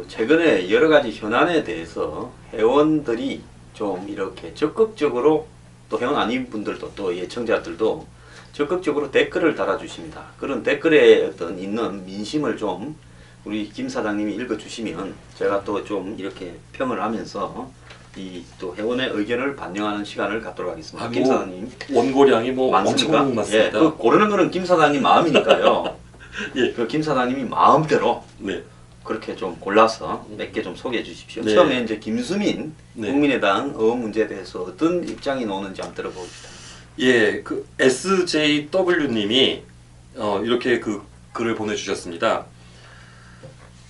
최근에 여러 가지 현안에 대해서 회원들이 좀 이렇게 적극적으로 또 회원 아닌 분들도 또 예청자들도 적극적으로 댓글을 달아주십니다. 그런 댓글에 어떤 있는 민심을 좀 우리 김 사장님이 읽어주시면 제가 또 좀 이렇게 평을 하면서 이 또 회원의 의견을 반영하는 시간을 갖도록 하겠습니다. 김 사장님 원고량이 뭐 많습니까? 엄청 많습니다. 예, 그 고르는 거는 김 사장님 마음이니까요. 예. 그 김 사장님이 마음대로 네. 그렇게 좀 골라서 몇 개 좀 소개해 주십시오. 네. 처음에 이제 김수민 네. 국민의당 의원 문제에 대해서 어떤 입장이 나오는지 한번 들어봅시다. 예, 그 SJW님이 이렇게 그 글을 보내주셨습니다.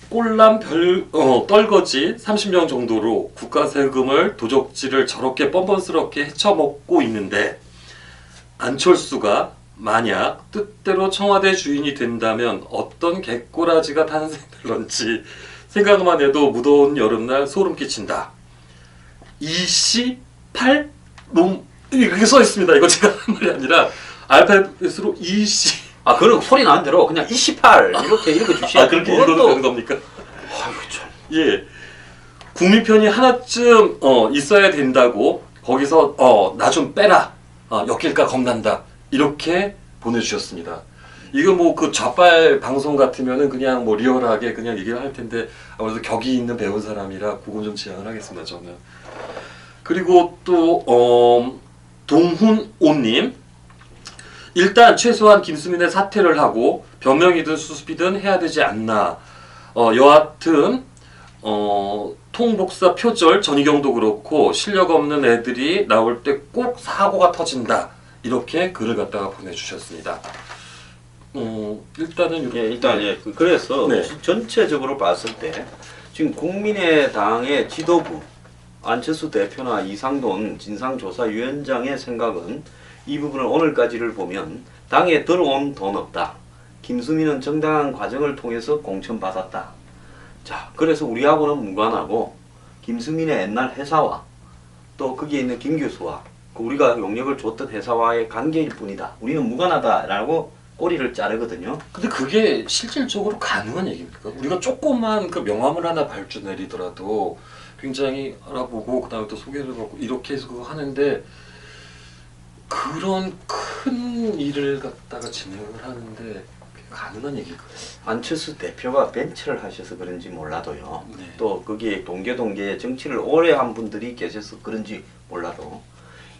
꼴람 떨거지 30명 정도로 국가 세금을 도적질을 저렇게 뻔뻔스럽게 헤쳐먹고 있는데 안철수가 만약 뜻대로 청와대 주인이 된다면 어떤 개꼬라지가 탄생될런지 생각만 해도 무더운 여름날 소름 끼친다. 28놈 이렇게 써 있습니다. 이거 제가 한 말이 아니라 알파벳으로 20. 아, 그런 소리 나는 대로 그냥 28 이렇게 읽어주시면 그렇게 읽어도 되는 겁니까? 아이고 참. 예. 국민 편이 하나쯤 있어야 된다고 거기서 나 좀 빼라. 엮일까 겁난다. 이렇게 보내주셨습니다. 이거 뭐 그 좌빨 방송 같으면은 그냥 뭐 리얼하게 그냥 얘기를 할 텐데 아무래도 격이 있는 배운 사람이라 그건 좀 지양을 하겠습니다. 저는. 그리고 또 동훈오님. 일단 최소한 김수민의 사퇴를 하고 변명이든 수습이든 해야 되지 않나. 여하튼 통복사 표절 전희경도 그렇고 실력 없는 애들이 나올 때 꼭 사고가 터진다. 이렇게 글을 갖다가 보내주셨습니다. 일단은 예, 일단 예. 그래서 네. 전체적으로 봤을 때 지금 국민의당의 지도부 안철수 대표나 이상돈 진상조사위원장의 생각은 이 부분을 오늘까지를 보면 당에 들어온 돈 없다. 김수민은 정당한 과정을 통해서 공천받았다. 자, 그래서 우리하고는 무관하고 김수민의 옛날 회사와 또 거기에 있는 김 교수와 우리가 용역을 줬던 회사와의 관계일 뿐이다. 우리는 무관하다라고 꼬리를 자르거든요. 근데 그게 실질적으로 가능한 얘기입니까? 우리가 조그만 그 명함을 하나 발주 내리더라도 굉장히 알아보고 그다음에 또 소개를 받고 이렇게 해서 그거 하는데 그런 큰 일을 갖다가 진행을 하는데 그게 가능한 얘기일까요? 안철수 대표가 벤치를 하셔서 그런지 몰라도요. 네. 또 거기에 동계에 정치를 오래 한 분들이 계셔서 그런지 몰라도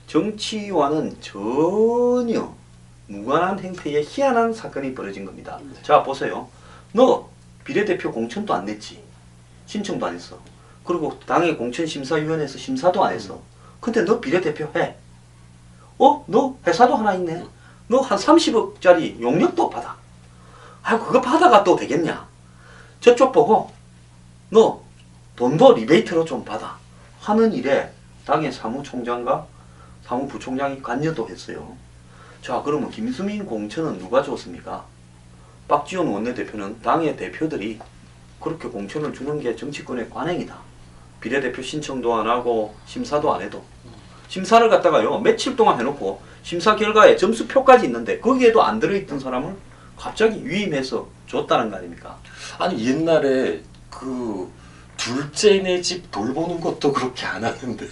정치와는 전혀 무관한 행태의 희한한 사건이 벌어진 겁니다. 네. 자, 보세요. 너 비례대표 공천도 안 냈지. 신청도 안 했어. 그리고 당의 공천심사위원회에서 심사도 안 했어. 근데 너 비례대표 해. 너 회사도 하나 있네. 너 한 30억짜리 용역도 받아. 아이고, 그거 받아가 또 되겠냐. 저쪽 보고 너 돈도 리베이트로 좀 받아 하는 일에 당의 사무총장과 사무부총장이 관여도 했어요. 자, 그러면 김수민 공천은 누가 줬습니까? 박지원 원내대표는 당의 대표들이 그렇게 공천을 주는 게 정치권의 관행이다. 비례대표 신청도 안 하고 심사도 안 해도 심사를 갖다가요 며칠 동안 해놓고 심사 결과에 점수표까지 있는데 거기에도 안 들어있던 사람을 갑자기 위임해서 줬다는 거 아닙니까? 아니 옛날에 그 둘째네 집 돌보는 것도 그렇게 안 하는데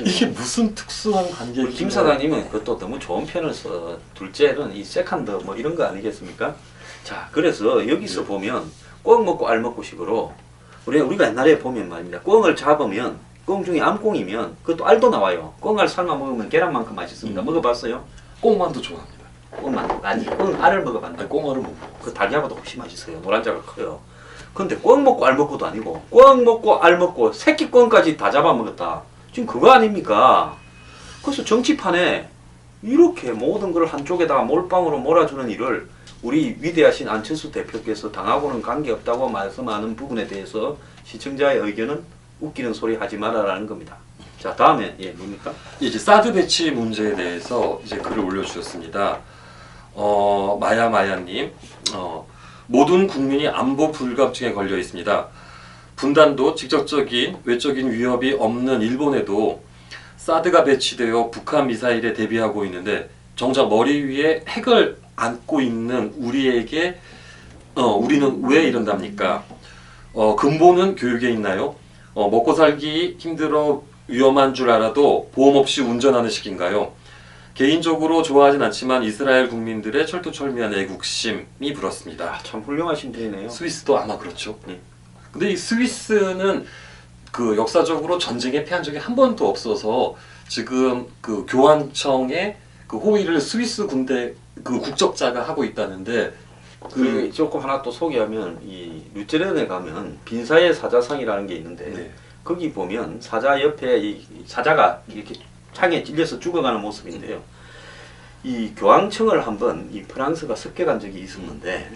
이게 무슨 특수한 관계인지. 우리 김 사장님은 그것도 너무 좋은 편을 써. 둘째는 이 세컨드 뭐 이런 거 아니겠습니까? 자, 그래서 여기서 네. 보면 꿩 먹고 알 먹고 식으로 우리가 옛날에 보면 말입니다. 꿩을 잡으면 꿩 중에 암꽁이면 그것도 알도 나와요. 꿩알 삶아 먹으면 계란만큼 맛있습니다. 먹어봤어요? 꽁만두 좋아합니다. 꿩만 아니 꿩알을 먹어봤나? 아니 꽁알은 못 먹어요. 그 달걀보다 훨씬 맛있어요. 노란자가 커요. 근데 꿩 먹고 알 먹고도 아니고 꿩 먹고 알 먹고 새끼 꿩까지 다 잡아먹었다. 지금 그거 아닙니까? 그래서 정치판에 이렇게 모든 걸 한쪽에다가 몰빵으로 몰아주는 일을 우리 위대하신 안철수 대표께서 당하고는 관계없다고 말씀하는 부분에 대해서 시청자의 의견은 웃기는 소리 하지 마라라는 겁니다. 자, 다음에 뭡니까? 이제 사드 배치 문제에 대해서 이제 글을 올려주셨습니다. 마야마야님, 모든 국민이 안보 불감증에 걸려 있습니다. 분단도 직접적인 외적인 위협이 없는 일본에도 사드가 배치되어 북한 미사일에 대비하고 있는데 정작 머리 위에 핵을 안고 있는 우리에게 우리는 왜 이런답니까? 근본은 교육에 있나요? 먹고 살기 힘들어 위험한 줄 알아도 보험 없이 운전하는 시기인가요? 개인적으로 좋아하진 않지만 이스라엘 국민들의 철두철미한 애국심이 불었습니다. 참 훌륭하신 분이네요. 스위스도 아마 그렇죠. 네. 근데 이 스위스는 그 역사적으로 전쟁에 패한 적이 한 번도 없어서 지금 그 교황청의 그 호위를 스위스 군대 그 국적자가 하고 있다는데 그 조금 하나 또 소개하면 이 루테른에 가면 빈사의 사자상이라는 게 있는데 네. 거기 보면 사자 옆에 이 사자가 이렇게 창에 찔려서 죽어가는 모습인데요. 이 교황청을 한번 이 프랑스가 습격한 적이 있었는데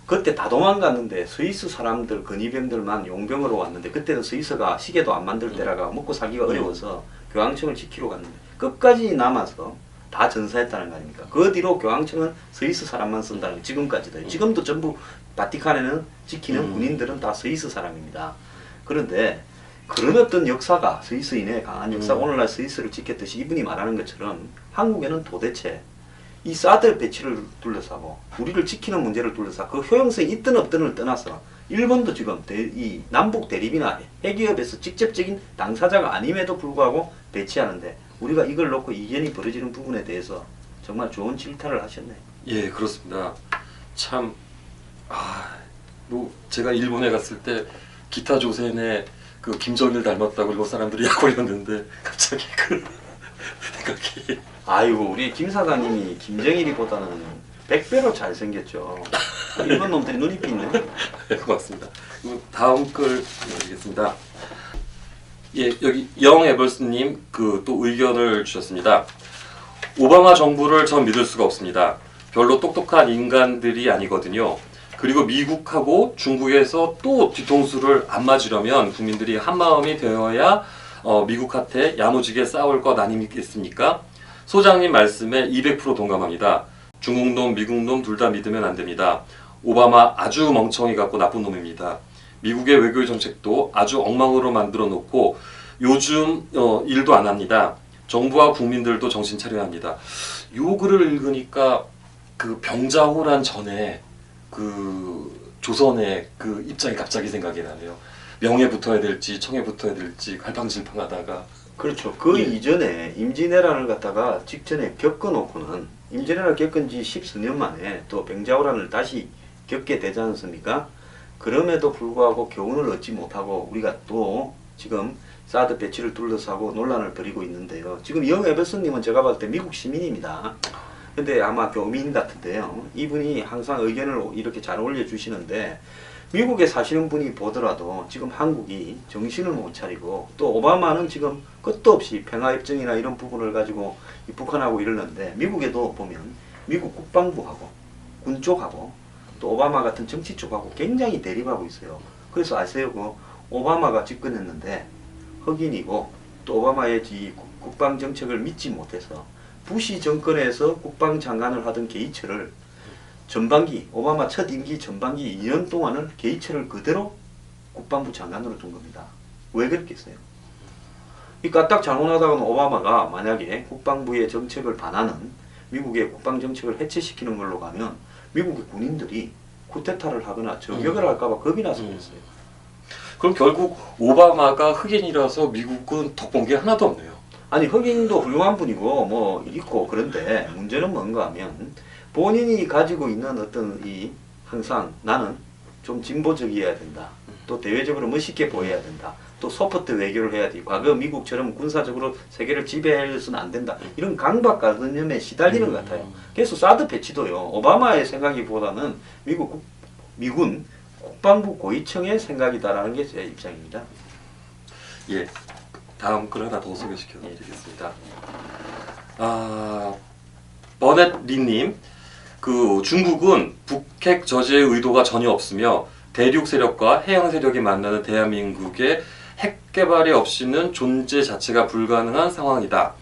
그때 다 도망갔는데 스위스 사람들 근위병들만 용병으로 왔는데 그때는 스위스가 시계도 안 만들 때라가 먹고 살기가 어려워서 교황청을 지키러 갔는데 끝까지 남아서 다 전사했다는 거 아닙니까? 그 뒤로 교황청은 스위스 사람만 쓴다는 거 지금까지도. 지금도 전부 바티칸에는 지키는 군인들은 다 스위스 사람입니다. 그런데 그런 어떤 역사가 스위스인의 강한 역사가 오늘날 스위스를 지켰듯이 이분이 말하는 것처럼 한국에는 도대체 이 사드 배치를 둘러싸고 우리를 지키는 문제를 둘러싸 그 효용성이 있든 없든을 떠나서 일본도 지금 이 남북 대립이나 핵위협에서 직접적인 당사자가 아님에도 불구하고 배치하는데 우리가 이걸 놓고 이견이 벌어지는 부분에 대해서 정말 좋은 질타를 하셨네요. 예, 그렇습니다. 참, 뭐 제가 일본에 갔을 때 기타 조센의 그 김정일 닮았다고 일본 사람들이 약 올렸는데 갑자기 그 생각이. 아이고 우리 김 사장님이 김정일이보다는 100배로 잘생겼죠. 일본 놈들이 눈이 삐네. 네, 고맙습니다. 그리고 다음 글 읽겠습니다. 예, 여기 영 에벌스님 그 또 의견을 주셨습니다. 오바마 정부를 전 믿을 수가 없습니다. 별로 똑똑한 인간들이 아니거든요. 그리고 미국하고 중국에서 또 뒤통수를 안 맞으려면 국민들이 한 마음이 되어야 미국한테 야무지게 싸울 것 아니겠습니까? 소장님 말씀에 200% 동감합니다. 중국놈, 미국놈 둘 다 믿으면 안 됩니다. 오바마 아주 멍청이 같고 나쁜 놈입니다. 미국의 외교 정책도 아주 엉망으로 만들어 놓고 요즘 일도 안 합니다. 정부와 국민들도 정신 차려야 합니다. 요 글을 읽으니까 그 병자호란 전에 그 조선의 그 입장이 갑자기 생각이 나네요. 명예 붙어야 될지 청에 붙어야 될지 갈팡질팡하다가. 그렇죠. 그 예. 이전에 임진왜란을 갖다가 직전에 겪어놓고는 임진왜란을 겪은 지 10수년 만에 또 병자호란을 다시 겪게 되지 않습니까? 그럼에도 불구하고 교훈을 얻지 못하고 우리가 또 지금 사드 배치를 둘러싸고 논란을 벌이고 있는데요. 지금 영 에버슨님은 제가 봤을 때 미국 시민입니다. 근데 아마 교민 같은데요. 이분이 항상 의견을 이렇게 잘 올려주시는데 미국에 사시는 분이 보더라도 지금 한국이 정신을 못 차리고 또 오바마는 지금 끝도 없이 평화협정이나 이런 부분을 가지고 북한하고 이러는데 미국에도 보면 미국 국방부하고 군 쪽하고 또 오바마 같은 정치 쪽하고 굉장히 대립하고 있어요. 그래서 아세요? 그 오바마가 집권했는데 흑인이고 또 오바마의 이 국방 정책을 믿지 못해서 부시 정권에서 국방장관을 하던 게이츠를 전반기 오바마 첫 임기 전반기 2년 동안을 게이츠를 그대로 국방부 장관으로 둔 겁니다. 왜 그랬겠어요? 이 까딱 잘못하다가는 오바마가 만약에 국방부의 정책을 반하는 미국의 국방 정책을 해체시키는 걸로 가면 미국의 군인들이 쿠데타를 하거나 저격을 할까봐 겁이 나서 그랬어요. 그럼 결국 오바마가 흑인이라서 미국은 덕본 게 하나도 없네요. 아니 흑인도 훌륭한 분이고 뭐 있고 그런데 문제는 뭔가 하면 본인이 가지고 있는 어떤 이 항상 나는 좀 진보적이어야 된다. 또 대외적으로 멋있게 보여야 된다. 또 소프트 외교를 해야 돼. 과거 미국처럼 군사적으로 세계를 지배해서는 안 된다. 이런 강박관념에 시달리는 것 같아요. 그래서 사드 배치도요. 오바마의 생각이보다는 미군 국방부 고위층의 생각이다라는 게 제 입장입니다. 예, 다음 글 하나 더 소개시켜 드리겠습니다. 버넷 리님, 그 중국은 북핵 저지의 의도가 전혀 없으며 대륙 세력과 해양 세력이 만나는 대한민국의 핵 개발이 없이는 존재 자체가 불가능한 상황이다.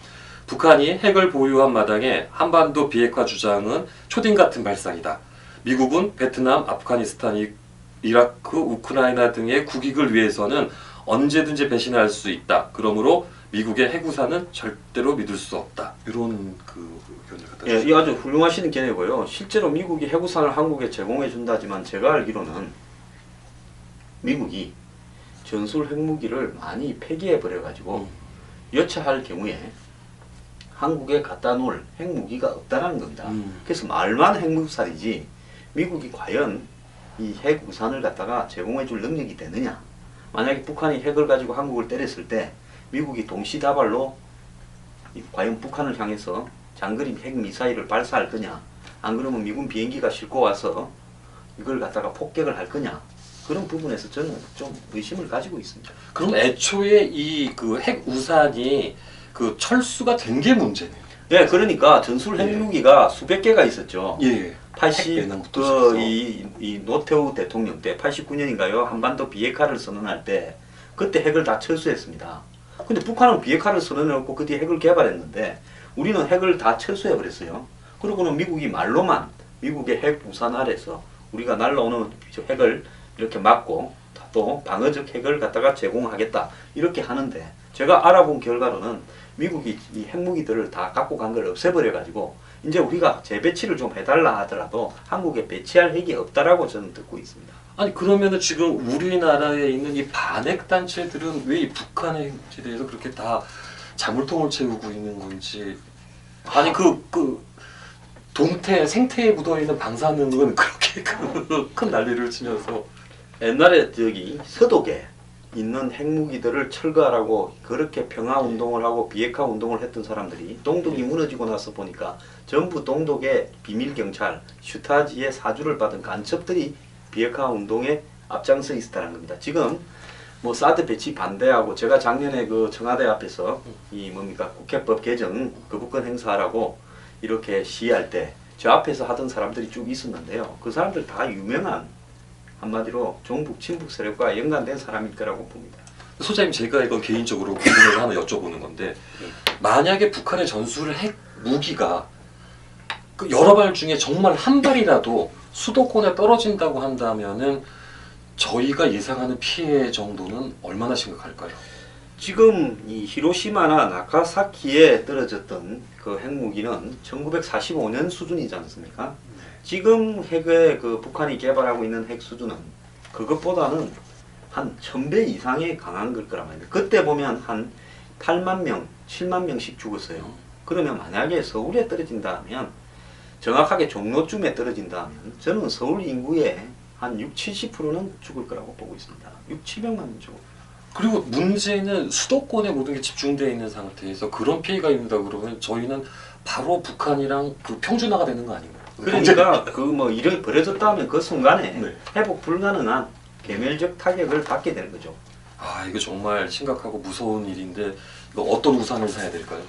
북한이 핵을 보유한 마당에 한반도 비핵화 주장은 초딩 같은 발상이다. 미국은 베트남, 아프가니스탄, 이라크, 우크라이나 등의 국익을 위해서는 언제든지 배신할 수 있다. 그러므로 미국의 핵우산은 절대로 믿을 수 없다. 이런 그 의견을 갖다 예, 이 아주 훌륭하신 견해고요. 실제로 미국이 핵우산을 한국에 제공해 준다지만 제가 알기로는 미국이 전술 핵무기를 많이 폐기해 버려가지고 여차할 경우에 한국에 갖다 놓을 핵무기가 없다라는 겁니다. 그래서 말만 핵무살이지 미국이 과연 이 핵우산을 갖다가 제공해 줄 능력이 되느냐. 만약에 북한이 핵을 가지고 한국을 때렸을 때 미국이 동시다발로 과연 북한을 향해서 장거리 핵미사일을 발사할 거냐. 안 그러면 미군 비행기가 싣고 와서 이걸 갖다가 폭격을 할 거냐. 그런 부분에서 저는 좀 의심을 가지고 있습니다. 그럼 애초에 이 그 핵우산이 그 철수가 된 게 문제네요. 예, 그러니까 전술 핵무기가 수백 개가 있었죠. 예. 80, 이 노태우 대통령 때 89년인가요? 한반도 비핵화를 선언할 때 그때 핵을 다 철수했습니다. 근데 북한은 비핵화를 선언해놓고 그 뒤에 핵을 개발했는데 우리는 핵을 다 철수해버렸어요. 그러고는 미국이 말로만 미국의 핵 우산 아래서 우리가 날라오는 핵을 이렇게 막고 또 방어적 핵을 갖다가 제공하겠다 이렇게 하는데 제가 알아본 결과로는 미국이 이 핵무기들을 다 갖고 간 걸 없애버려가지고 이제 우리가 재배치를 좀 해달라 하더라도 한국에 배치할 핵이 없다라고 저는 듣고 있습니다. 아니 그러면은 지금 우리나라에 있는 이 반핵 단체들은 왜 이 북한에 대해서 그렇게 다 자물통을 채우고 있는 건지. 아니 그 동태 생태에 묻어 있는 방사능은 그렇게 큰 난리를 치면서 옛날에 저기 서독에 있는 핵무기들을 철거하라고 그렇게 평화운동을 하고 비핵화운동을 했던 사람들이 동독이 무너지고 나서 보니까 전부 동독의 비밀경찰 슈타지의 사주를 받은 간첩들이 비핵화운동에 앞장서 있었다는 겁니다. 지금 뭐 사드 배치 반대하고 제가 작년에 그 청와대 앞에서 이 뭡니까 국회법 개정 거부권 행사하라고 이렇게 시위할 때 저 앞에서 하던 사람들이 쭉 있었는데요. 그 사람들 다 유명한 한마디로 종북 친북 세력과 연관된 사람일 거라고 봅니다. 소장님 제가 이건 개인적으로 궁금해서 하나 여쭤보는 건데 만약에 북한의 전술 핵 무기가 그 여러 발 중에 정말 한 발이라도 수도권에 떨어진다고 한다면은 저희가 예상하는 피해 정도는 얼마나 심각할까요? 지금 이 히로시마나 나가사키에 떨어졌던 그 핵무기는 1945년 수준이지 않습니까? 지금 핵의 그 북한이 개발하고 있는 핵 수준은 그것보다는 한 1000배 이상의 강한 걸 거란 말입니다. 그때 보면 한 8만 명, 7만 명씩 죽었어요. 그러면 만약에 서울에 떨어진다면 정확하게 종로쯤에 떨어진다면 저는 서울 인구의 한 60-70%는 죽을 거라고 보고 있습니다. 6-700만 명 죽을. 그리고 문제는 수도권에 모든 게 집중되어 있는 상태에서 그런 피해가 있는다 그러면 저희는 바로 북한이랑 그 평준화가 되는 거 아닌가요? 그러니까 그 뭐 이렇게 벌어졌다 하면 그 순간에 네. 회복 불가능한 개멸적 타격을 받게 되는 거죠. 아 이거 정말 심각하고 무서운 일인데 이거 어떤 우산을 사야 될까요?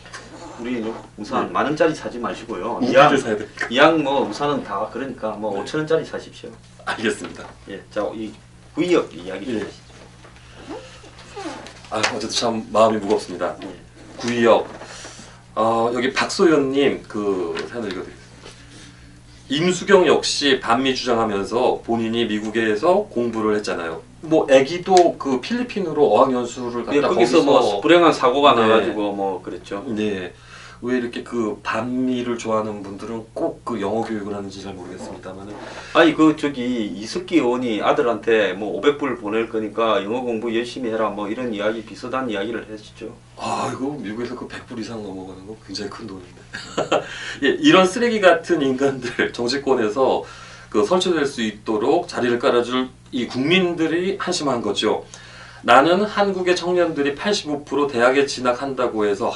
우리 우산 10,000원짜리 사지 마시고요. 무기를 사야 될까? 이왕 뭐 우산은 다 그러니까 뭐 네. 5,000원짜리 사십시오. 알겠습니다. 예, 자 이 구이역 이야기 좀 예. 하시죠. 아 어쨌든 참 마음이 무겁습니다. 예. 구의역 여기 박소연님 그 사연을 읽어드리겠습니다. 임수경 역시 반미 주장하면서 본인이 미국에서 공부를 했잖아요. 뭐 애기도 그 필리핀으로 어학연수를 예, 갔다 거기서 뭐 불행한 사고가 나가지고 뭐 그랬죠. 네. 왜 이렇게 그 반미를 좋아하는 분들은 꼭 그 영어 교육을 하는지 잘 모르겠습니다만은 아니 그 저기 이석기 의원이 아들한테 뭐 500불 보낼 거니까 영어 공부 열심히 해라 뭐 이런 이야기 비슷한 이야기를 했었죠. 아 이거 미국에서 그 100불 이상 넘어가는 거 굉장히 큰 돈인데 예, 이런 쓰레기 같은 인간들 정치권에서 그 설치될 수 있도록 자리를 깔아줄 이 국민들이 한심한 거죠. 나는 한국의 청년들이 85% 대학에 진학한다고 해서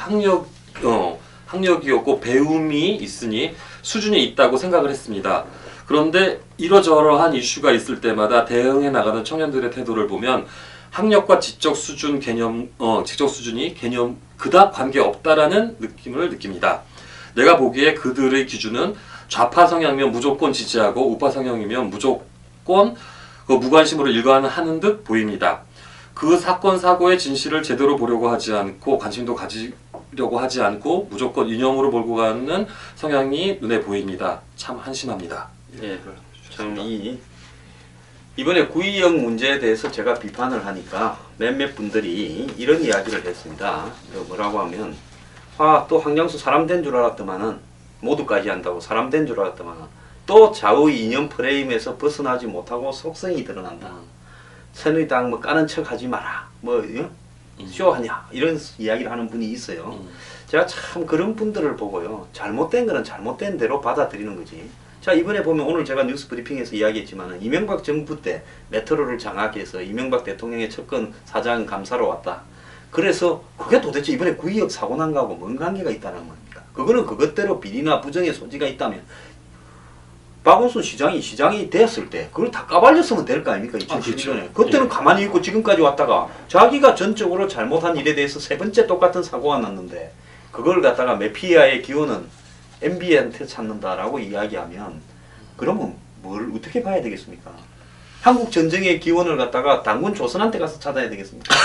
학력이었고 배움이 있으니 수준이 있다고 생각을 했습니다. 그런데 이러저러한 이슈가 있을 때마다 대응해 나가는 청년들의 태도를 보면 학력과 지적 수준이 개념 그닥 관계 없다라는 느낌을 느낍니다. 내가 보기에 그들의 기준은 좌파 성향이면 무조건 지지하고 우파 성향이면 무조건 무관심으로 일관하는 듯 보입니다. 그 사건 사고의 진실을 제대로 보려고 하지 않고 관심도 가지려고 하지 않고 무조건 이념으로 몰고 가는 성향이 눈에 보입니다. 참 한심합니다. 예, 참 이번에 구이역 문제에 대해서 제가 비판을 하니까 몇몇 분들이 이런 이야기를 했습니다. 뭐라고 하면 또 황장수 사람 된 줄 알았더만은 모두까지 한다고 사람 된 줄 알았더만은 또 좌우의 이념 프레임에서 벗어나지 못하고 속성이 드러난다. 새누리당 뭐 까는 척 하지 마라. 뭐 쇼하냐 이런 이야기를 하는 분이 있어요. 제가 참 그런 분들을 보고요. 잘못된 거는 잘못된 대로 받아들이는 거지. 자, 이번에 보면 오늘 제가 뉴스 브리핑에서 이야기했지만 이명박 정부 때 메트로를 장악해서 이명박 대통령의 측근 사장 감사로 왔다. 그래서 그게 도대체 이번에 구의역 사고 난 거하고 뭔 관계가 있다는 겁니까? 그거는 그것대로 비리나 부정의 소지가 있다면 박원순 시장이 됐을 때 그걸 다 까발렸으면 될 거 아닙니까? 2012년에. 그때는 예. 가만히 있고 지금까지 왔다가 자기가 전적으로 잘못한 일에 대해서 세 번째 똑같은 사고가 났는데 그걸 갖다가 메피아의 기원은 MB한테 찾는다라고 이야기하면 그러면 뭘 어떻게 봐야 되겠습니까? 한국 전쟁의 기원을 갖다가 당군 조선한테 가서 찾아야 되겠습니까?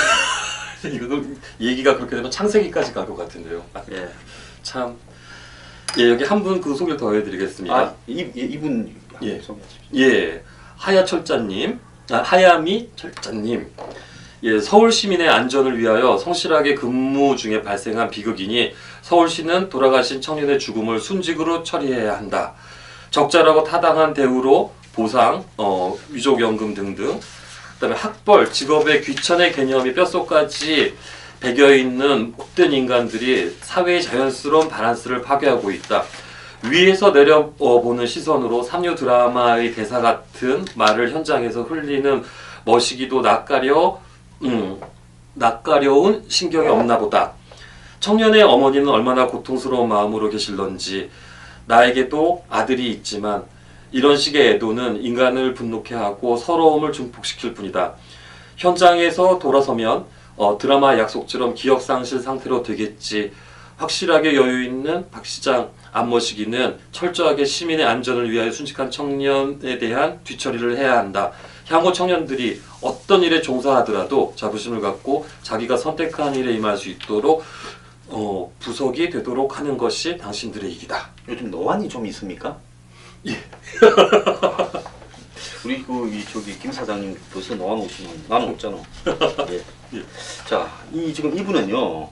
이거 얘기가 그렇게 되면 창세기까지 갈 것 같은데요. 예. 참. 예, 여기 한 분 그 소개를 더 해드리겠습니다. 아, 이분 예. 소개하십시오. 예, 하야미 철자님. 예, 서울 시민의 안전을 위하여 성실하게 근무 중에 발생한 비극이니 서울시는 돌아가신 청년의 죽음을 순직으로 처리해야 한다. 적절하고 타당한 대우로 보상, 위족연금 등등. 그다음에 학벌, 직업의 귀천의 개념이 뼛속까지 배겨있는 못된 인간들이 사회의 자연스러운 바란스를 파괴하고 있다. 위에서 내려보는 시선으로 삼류 드라마의 대사 같은 말을 현장에서 흘리는 머시기도 낯가려운 신경이 없나 보다. 청년의 어머니는 얼마나 고통스러운 마음으로 계실런지. 나에게도 아들이 있지만 이런 식의 애도는 인간을 분노케 하고 서러움을 증폭시킬 뿐이다. 현장에서 돌아서면 드라마 약속처럼 기억상실 상태로 되겠지. 확실하게 여유 있는 박 시장 안모시기는 철저하게 시민의 안전을 위하여 순직한 청년에 대한 뒤처리를 해야 한다. 향후 청년들이 어떤 일에 종사하더라도 자부심을 갖고 자기가 선택한 일에 임할 수 있도록 부석이 되도록 하는 것이 당신들의 일이다. 요즘 노안이 좀 있습니까? 예. 우리 저기 김 사장님 벌써 노안 오시면 나는 없잖아. 예. 예. 자, 지금 이분은요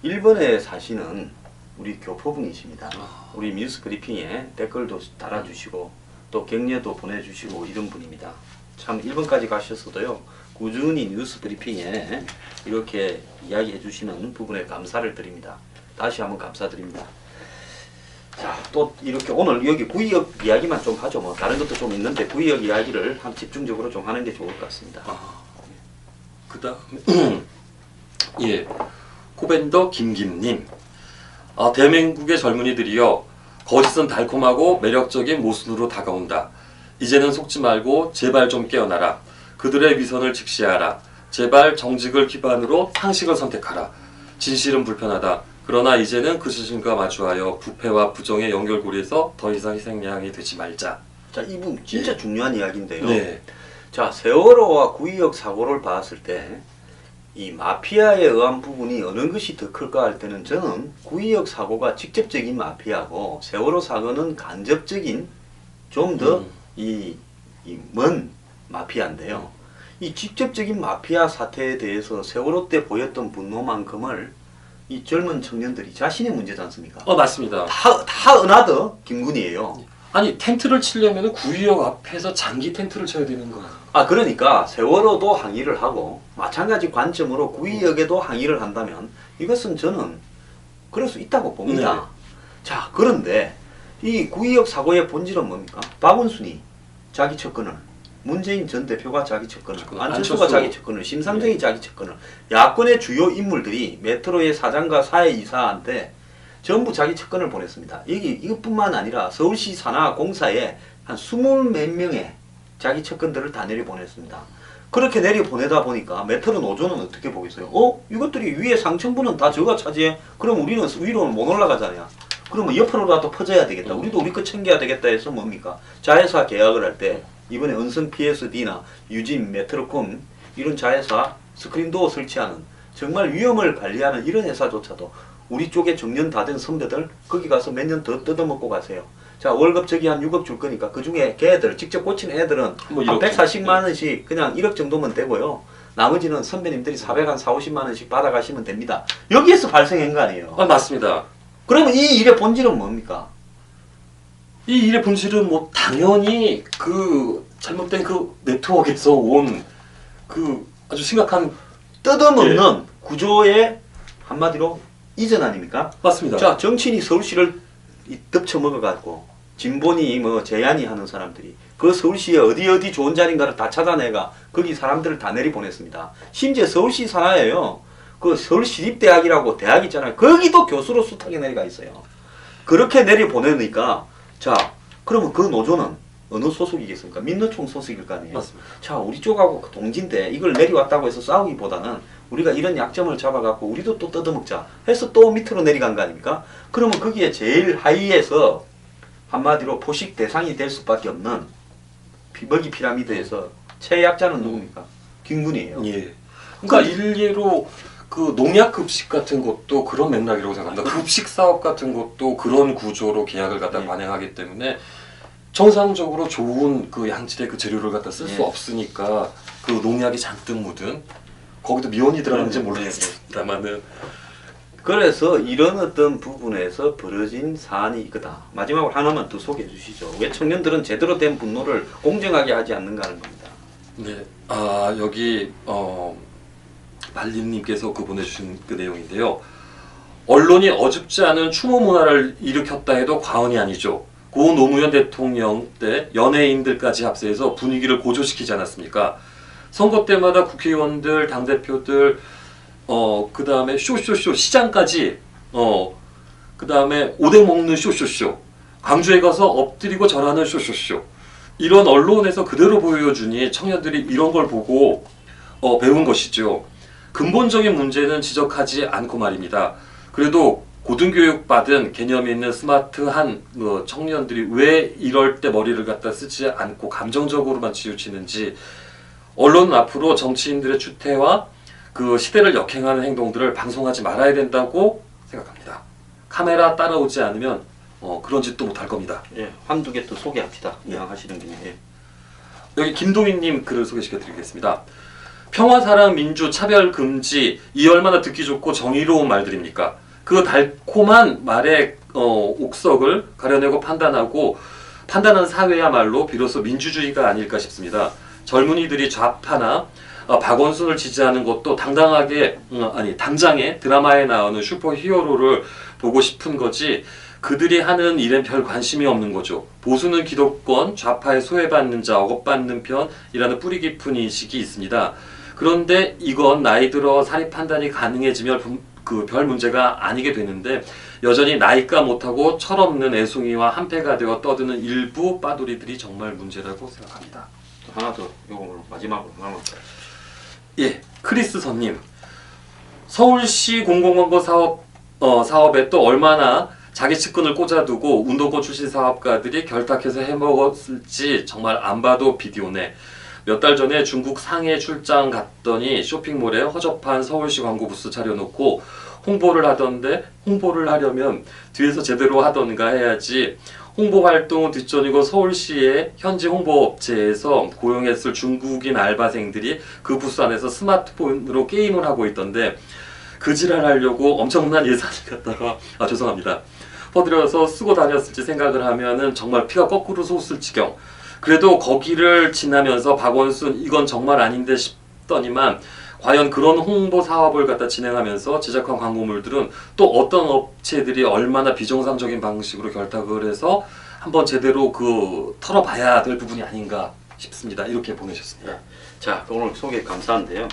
일본에 사시는 우리 교포분이십니다. 우리 뉴스 브리핑에 댓글도 달아주시고 또 격려도 보내주시고 이런 분입니다. 참 일본까지 가셨어도요 꾸준히 뉴스 브리핑에 이렇게 이야기해 주시는 부분에 감사를 드립니다. 다시 한번 감사드립니다. 자, 또 이렇게 오늘 여기 구의역 이야기만 좀 하죠. 뭐 다른 것도 좀 있는데 구의역 이야기를 한 집중적으로 좀 하는 게 좋을 것 같습니다. 그다음에 예, 코벤더 김김님. 대한민국의 젊은이들이여 거짓은 달콤하고 매력적인 모순으로 다가온다. 이제는 속지 말고 제발 좀 깨어나라. 그들의 위선을 직시하라. 제발 정직을 기반으로 상식을 선택하라. 진실은 불편하다. 그러나 이제는 그 진실과 마주하여 부패와 부정의 연결고리에서 더 이상 희생양이 되지 말자. 자, 이분 진짜 예. 중요한 이야기인데요. 네. 자, 세월호와 구의역 사고를 봤을 때 이 마피아에 의한 부분이 어느 것이 더 클까 할 때는 저는 구의역 사고가 직접적인 마피아고 세월호 사고는 간접적인 좀 더 먼 마피아인데요. 이 직접적인 마피아 사태에 대해서 세월호 때 보였던 분노만큼을 이 젊은 청년들이 자신의 문제지 않습니까? 맞습니다. 다 은하더 김군이에요. 아니 텐트를 치려면 구의역 앞에서 장기 텐트를 쳐야 되는 거야. 그러니까 세월호도 항의를 하고 마찬가지 관점으로 구의역에도 항의를 한다면 이것은 저는 그럴 수 있다고 봅니다. 네. 자, 그런데 이 구의역 사고의 본질은 뭡니까? 박원순이 자기 측근을, 문재인 전 대표가 자기 측근을, 안철수가 자기 측근을, 심상정이 자기 측근을, 야권의 주요 인물들이 메트로의 사장과 사회이사한테 전부 자기 측근을 보냈습니다. 이것뿐만 아니라 서울시 산하 공사에 한 20몇 명의 자기 측근들을 다 내려보냈습니다. 그렇게 내려보내다 보니까 메트로 노조는 어떻게 보겠어요? 이것들이 위에 상층부는 다 저가 차지해? 그럼 우리는 위로는 못 올라가잖아요. 그러면 옆으로라도 퍼져야 되겠다. 우리도 우리 거 챙겨야 되겠다 해서 뭡니까? 자회사 계약을 할 때 이번에 은성 PSD나 유진, 메트로콤 이런 자회사 스크린도어 설치하는 정말 위험을 관리하는 이런 회사조차도 우리 쪽에 정년 다 된 선배들 거기 가서 몇 년 더 뜯어먹고 가세요. 자, 월급 저기 한 6억 줄 거니까 그 중에 걔들 직접 꽂힌 애들은 뭐 한 이렇게. 140만 원씩 그냥 1억 정도면 되고요. 나머지는 선배님들이 400한 4, 50만 원씩 받아가시면 됩니다. 여기에서 발생한 거 아니에요. 맞습니다. 그러면 이 일의 본질은 뭡니까? 이 일의 본질은 뭐 당연히 그 잘못된 그 네트워크에서 온 그 아주 심각한 뜯어먹는 구조의 한마디로 이전 아닙니까? 맞습니다. 자, 정치인이 서울시를 덮쳐먹어가지고 진보니 뭐 제안이 하는 사람들이 그 서울시에 어디 좋은 자리인가를 다 찾아내가 거기 사람들을 다 내리보냈습니다. 심지어 서울시 산하에요. 그 서울시립대학이라고 대학 있잖아요. 거기도 교수로 수탁에 내려가 있어요. 그렇게 내려보내니까 자, 그러면 그 노조는 어느 소속이겠습니까? 민노총 소속일 거 아니에요. 맞습니다. 자, 우리 쪽하고 동지인데 이걸 내려왔다고 해서 싸우기보다는 우리가 이런 약점을 잡아갖고 우리도 또 뜯어먹자 해서 또 밑으로 내려간 거 아닙니까? 그러면 거기에 제일 하위에서 한마디로 포식 대상이 될 수밖에 없는 먹이 피라미드에서 최약자는 누굽니까? 김군이에요. 예. 그러니까 일례로 그 농약 급식 같은 것도 그런 맥락이라고 생각합니다. 급식 사업 같은 것도 그런 구조로 계약을 갖다 예. 관행하기 때문에 정상적으로 좋은 그 양질의 그 재료를 갖다 쓸 수 예. 없으니까 그 농약이 잔뜩 묻은 거기도 미원이 들어가는지 네, 모르겠습니다만은 그래서 이런 어떤 부분에서 벌어진 사안이 이거다. 마지막으로 하나만 더 소개해 주시죠. 왜 청년들은 제대로 된 분노를 공정하게 하지 않는가 하는 겁니다. 네. 아, 여기 발림님께서 그 보내주신 그 내용인데요. 언론이 어줍지 않은 추모 문화를 일으켰다 해도 과언이 아니죠. 고 노무현 대통령 때 연예인들까지 합세해서 분위기를 고조시키지 않았습니까? 선거 때마다 국회의원들, 당대표들, 그 다음에 쇼쇼쇼, 시장까지, 그 다음에 오뎅 먹는 쇼쇼쇼, 광주에 가서 엎드리고 절하는 쇼쇼쇼. 이런 언론에서 그대로 보여주니 청년들이 이런 걸 보고 배운 것이죠. 근본적인 문제는 지적하지 않고 말입니다. 그래도 고등교육 받은 개념 있는 스마트한 청년들이 왜 이럴 때 머리를 갖다 쓰지 않고 감정적으로만 치우치는지 언론은 앞으로 정치인들의 추태와 그 시대를 역행하는 행동들을 방송하지 말아야 된다고 생각합니다. 카메라 따라오지 않으면 그런 짓도 못할 겁니다. 예, 한두 개 더 소개합시다. 네. 이왕 하시는 김에. 예. 여기 김동희님 글을 소개시켜드리겠습니다. 평화, 사랑, 민주, 차별 금지 이 얼마나 듣기 좋고 정의로운 말들입니까? 그 달콤한 말의 옥석을 가려내고 판단하는 사회야말로 비로소 민주주의가 아닐까 싶습니다. 젊은이들이 좌파나 박원순을 지지하는 것도 당장에 드라마에 나오는 슈퍼 히어로를 보고 싶은 거지 그들이 하는 일엔 별 관심이 없는 거죠. 보수는 기득권, 좌파에 소외받는 자, 억압받는 편이라는 뿌리 깊은 인식이 있습니다. 그런데 이건 나이 들어 사리 판단이 가능해지면 그 별 문제가 아니게 되는데 여전히 나이가 못하고 철없는 애송이와 한패가 되어 떠드는 일부 빠돌이들이 정말 문제라고 생각합니다. 하나 더, 요거 마지막으로 하나만. 예, 크리스선님. 서울시 공공광고 사업에 또 얼마나 자기 측근을 꽂아두고 운동권 출신 사업가들이 결탁해서 해먹었을지 정말 안 봐도 비디오네. 몇 달 전에 중국 상해 출장 갔더니 쇼핑몰에 허접한 서울시 광고 부스 차려놓고 홍보를 하던데 홍보를 하려면 뒤에서 제대로 하던가 해야지 홍보 활동은 뒷전이고 서울시의 현지 홍보업체에서 고용했을 중국인 알바생들이 그 부스 안에서 스마트폰으로 게임을 하고 있던데 그 지랄 하려고 엄청난 예산을 갖다가 죄송합니다. 퍼들여서 쓰고 다녔을지 생각을 하면은 정말 피가 거꾸로 솟을 지경. 그래도 거기를 지나면서 박원순 이건 정말 아닌데 싶더니만 과연 그런 홍보 사업을 갖다 진행하면서 제작한 광고물들은 또 어떤 업체들이 얼마나 비정상적인 방식으로 결탁을 해서 한번 제대로 털어봐야 될 부분이 아닌가 싶습니다. 이렇게 보내셨습니다. 자, 오늘 소개 감사한데요.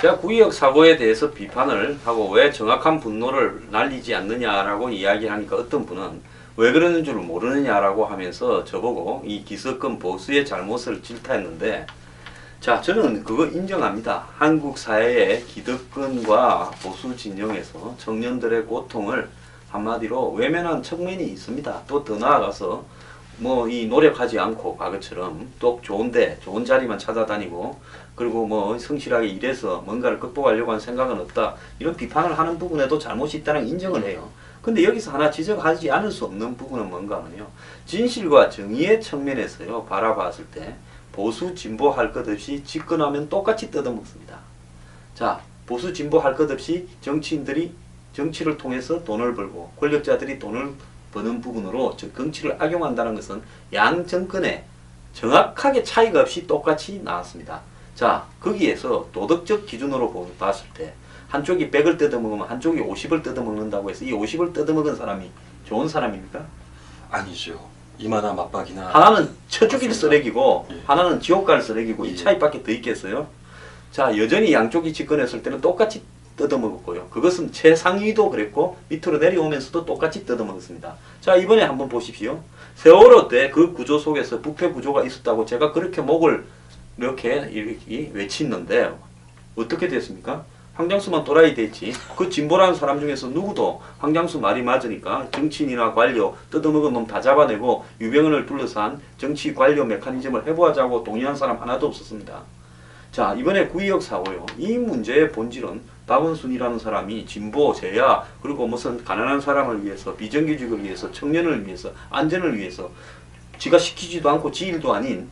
제가 구의역 사고에 대해서 비판을 하고 왜 정확한 분노를 날리지 않느냐라고 이야기하니까 어떤 분은 왜 그러는 줄 모르느냐라고 하면서 저보고 이 기득권 보수의 잘못을 질타했는데 자, 저는 그거 인정합니다. 한국 사회의 기득권과 보수 진영에서 청년들의 고통을 한마디로 외면한 측면이 있습니다. 또 더 나아가서 이 노력하지 않고 과거처럼 또 좋은 자리만 찾아다니고 그리고 성실하게 일해서 뭔가를 극복하려고 하는 생각은 없다. 이런 비판을 하는 부분에도 잘못이 있다는 인정을 해요. 근데 여기서 하나 지적하지 않을 수 없는 부분은 뭔가 하면요. 진실과 정의의 측면에서요. 바라봤을 때 보수 진보 할 것 없이 집권하면 똑같이 뜯어먹습니다. 자, 보수 진보 할 것 없이 정치인들이 정치를 통해서 돈을 벌고 권력자들이 돈을 버는 부분으로 정치를 악용한다는 것은 양 정권에 정확하게 차이가 없이 똑같이 나왔습니다. 자, 거기에서 도덕적 기준으로 봤을 때 한쪽이 100을 뜯어먹으면 한쪽이 50을 뜯어먹는다고 해서 이 50을 뜯어먹은 사람이 좋은 사람입니까? 아니죠. 이만한 맞박이나 하나는 처죽일 쓰레기고 예. 하나는 지옥 갈 쓰레기고 예. 이 차이밖에 더 있겠어요? 자, 여전히 양쪽이 집권했을 때는 똑같이 뜯어먹었고요. 그것은 최상위도 그랬고 밑으로 내려오면서도 똑같이 뜯어먹었습니다. 자, 이번에 한번 보십시오. 세월호 때 그 구조 속에서 부패 구조가 있었다고 제가 그렇게 목을 이렇게 외치는데 어떻게 됐습니까? 황장수만 또라이 됐지. 그 진보라는 사람 중에서 누구도 황장수 말이 맞으니까 정치인이나 관료 뜯어먹은 놈 다 잡아내고 유병헌을 둘러싼 정치 관료 메커니즘을 해부하자고 동의한 사람 하나도 없었습니다. 자, 이번에 구의역 사고요. 이 문제의 본질은 박원순이라는 사람이 진보, 제야, 그리고 무슨 가난한 사람을 위해서, 비정규직을 위해서, 청년을 위해서, 안전을 위해서 지가 시키지도 않고 지 일도 아닌,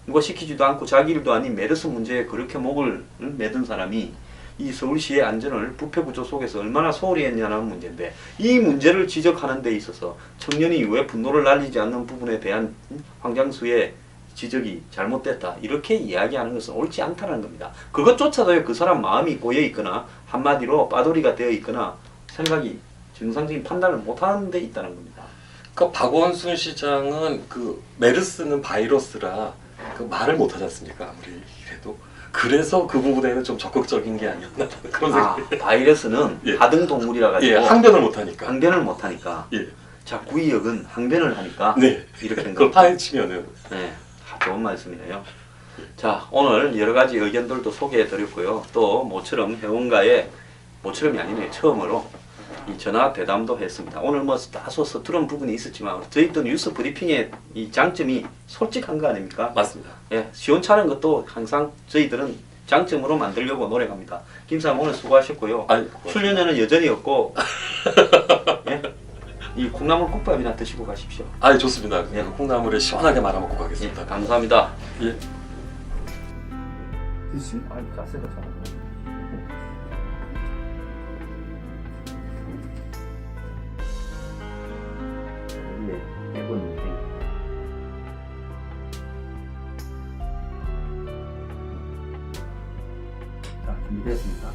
누가 시키지도 않고 자기 일도 아닌 메르스 문제에 그렇게 목을 매든 사람이 이 서울시의 안전을 부패 구조 속에서 얼마나 소홀히 했냐는 문제인데, 이 문제를 지적하는 데 있어서 청년이 왜 분노를 날리지 않는 부분에 대한 황장수의 지적이 잘못됐다 이렇게 이야기하는 것은 옳지 않다는 겁니다. 그것조차도 그 사람 마음이 꼬여 있거나 한마디로 빠돌이가 되어 있거나 생각이 정상적인 판단을 못하는 데 있다는 겁니다. 그러니까 박원순 시장은 그 메르스는 바이러스라 그 말을 못하지 않습니까? 아무리 그래도 그래서 그 부분에는 좀 적극적인 게 아니었나 그런 생각이. 바이러스는 예. 하등 동물이라 가지고 예, 항변을 못하니까. 항변을 못하니까. 예. 자, 구의역은 항변을 하니까 네. 이렇게 된 그걸 겁니다. 파헤치면은. 네, 좋은 말씀이에요. 자, 오늘 여러 가지 의견들도 소개해 드렸고요. 또 모처럼 회원가에 모처럼이 아니네 처음으로 이 전화 대담도 했습니다. 오늘 뭐 다소 서투른 부분이 있었지만 저희도 뉴스 브리핑의 이 장점이 솔직한 거 아닙니까? 맞습니다. 예, 시원찮은 것도 항상 저희들은 장점으로 만들려고 노력합니다. 김사람 오늘 수고하셨고요. 아니, 출연료는 여전히 없고 예? 이 콩나물 국밥이나 드시고 가십시오. 아, 좋습니다. 예. 콩나물을 시원하게 말아 먹고 예, 가겠습니다. 감사합니다. 예. 드시? 아니, 자세가 잘안 자, 준비됐습니까?